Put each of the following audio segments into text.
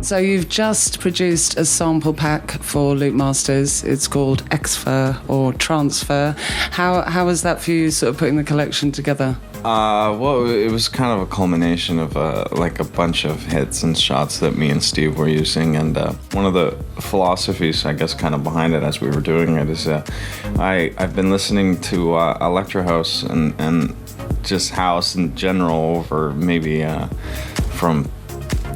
So you've just produced a sample pack for Loop Masters. It's called Xfer or Transfer. How was that for you, sort of putting the collection together? Well, it was kind of a culmination of like a bunch of hits and shots that me and Steve were using, and one of the philosophies, I guess, kind of behind it as we were doing it is I've been listening to electro house and just house in general over maybe from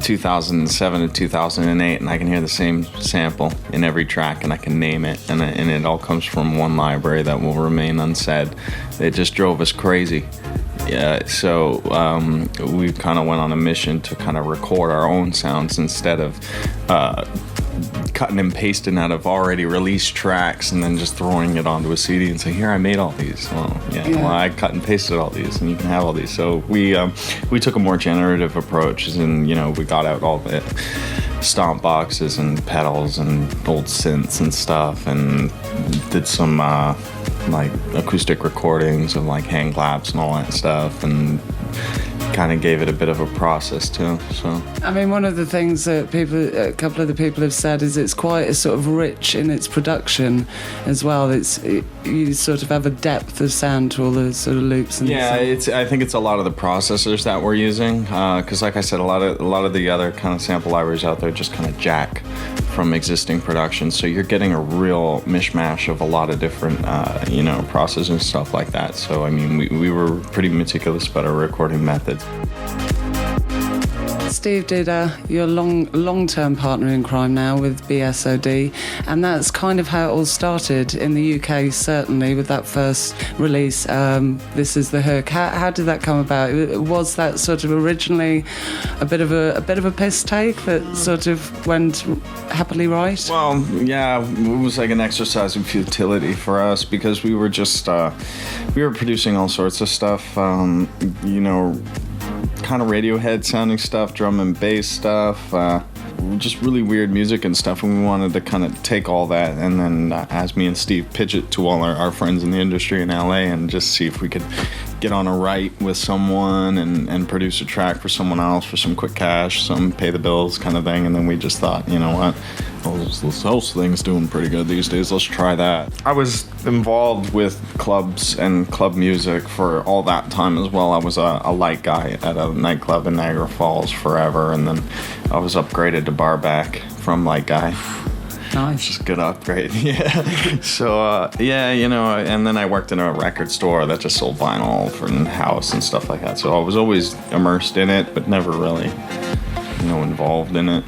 2007 to 2008, and I can hear the same sample in every track, and I can name it, and it all comes from one library that will remain unsaid. It just drove us crazy. Yeah, so we kind of went on a mission to kind of record our own sounds instead of cutting and pasting out of already released tracks and then just throwing it onto a CD and say, here, I made all these. Well, well, I cut and pasted all these, and you can have all these. So we took a more generative approach, and we got out all the stomp boxes and pedals and old synths and stuff, and did some like acoustic recordings of like hand claps and all that stuff, and kind of gave it a bit of a process too. So I mean, one of the things that a couple of the people have said is it's quite a sort of rich in its production as well. You sort of have a depth of sound to all the sort of loops and I think it's a lot of the processors that we're using, because like I said, a lot of the other kind of sample libraries out there just kind of jack from existing production, so you're getting a real mishmash of a lot of different processors and stuff like that. So I mean, we were pretty meticulous about our recording method. Steve did your long-term partner in crime now with BSOD, and that's kind of how it all started in the UK, certainly with that first release. This is the Hook. How did that come about? Was that sort of originally a bit of a piss take that sort of went happily right? Well, yeah, it was like an exercise in futility for us, because we were just we were producing all sorts of stuff, kind of Radiohead sounding stuff, drum and bass stuff, just really weird music and stuff, and we wanted to kind of take all that and then as me and Steve pitch it to all our friends in the industry in LA and just see if we could get on a write with someone and produce a track for someone else for some quick cash, some pay the bills kind of thing. And then we just thought, you know what, this house thing's doing pretty good these days, let's try that. I was involved with clubs and club music for all that time as well. I was a light guy at a nightclub in Niagara Falls forever, and then I was upgraded to barback from light guy. Nice. Just good upgrade, yeah. So, and then I worked in a record store that just sold vinyl for house and stuff like that. So I was always immersed in it, but never really, involved in it.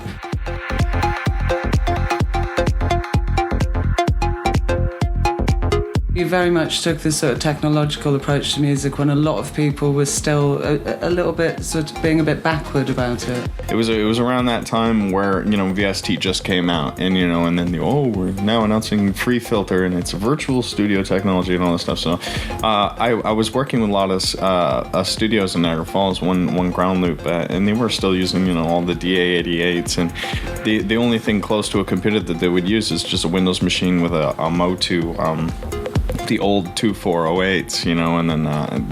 You very much took this sort of technological approach to music when a lot of people were still a little bit sort of being a bit backward about it. It was around that time where VST just came out, and and then we're now announcing Free Filter, and it's virtual studio technology and all this stuff. So I was working with a lot of studios in Niagara Falls, one ground loop, and they were still using all the DA88s, and the only thing close to a computer that they would use is just a Windows machine with a Motu. The old 2408s,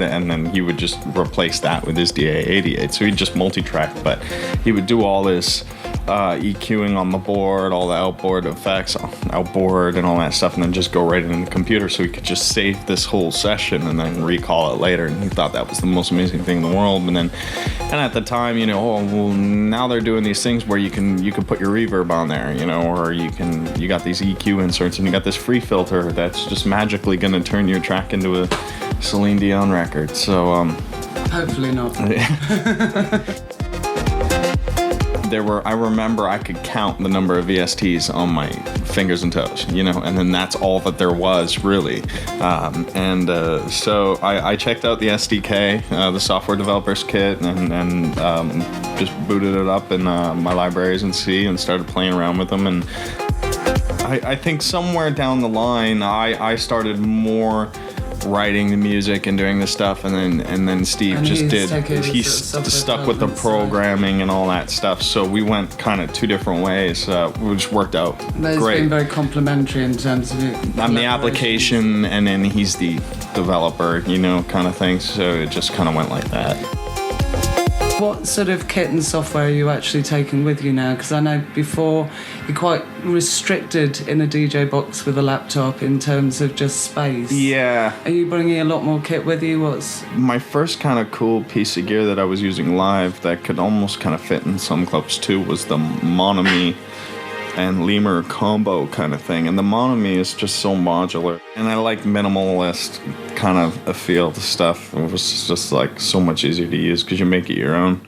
and then he would just replace that with his DA88. So he'd just multi-track, but he would do all this EQing on the board, all the outboard effects, outboard and all that stuff, and then just go right into the computer, so he could just save this whole session and then recall it later. And he thought that was the most amazing thing in the world. And at the time, now they're doing these things where you can put your reverb on there, or you got these EQ inserts, and you got this free filter that's just magically going to turn your track into a Celine Dion record. So hopefully not. I remember I could count the number of VSTs on my fingers and toes, and then that's all that there was, really. So I checked out the SDK, the software developers kit, and just booted it up in my libraries in C and started playing around with them. And I think somewhere down the line, I started more writing the music and doing this stuff, and then Steve stuck with the programming and all that stuff. So we went kind of two different ways, which worked out great. It's been very complimentary in terms of it. I'm the application, and then he's the developer, kind of thing. So it just kind of went like that. What sort of kit and software are you actually taking with you now? Because I know before you're quite restricted in a DJ box with a laptop in terms of just space. Yeah. Are you bringing a lot more kit with you? What's my first kind of cool piece of gear that I was using live that could almost kind of fit in some clubs too was the Monomy and Lemur combo kind of thing. And the Monomy is just so modular. And I like minimalist kind of a feel to stuff. It was just like so much easier to use because you make it your own.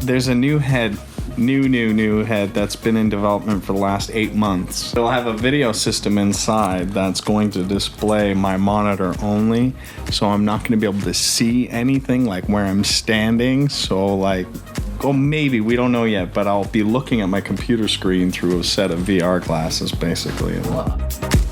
There's a new head, new head that's been in development for the last 8 months. It'll have a video system inside that's going to display my monitor only, so I'm not going to be able to see anything like where I'm standing. So like, oh, maybe, we don't know yet, but I'll be looking at my computer screen through a set of VR glasses basically. what?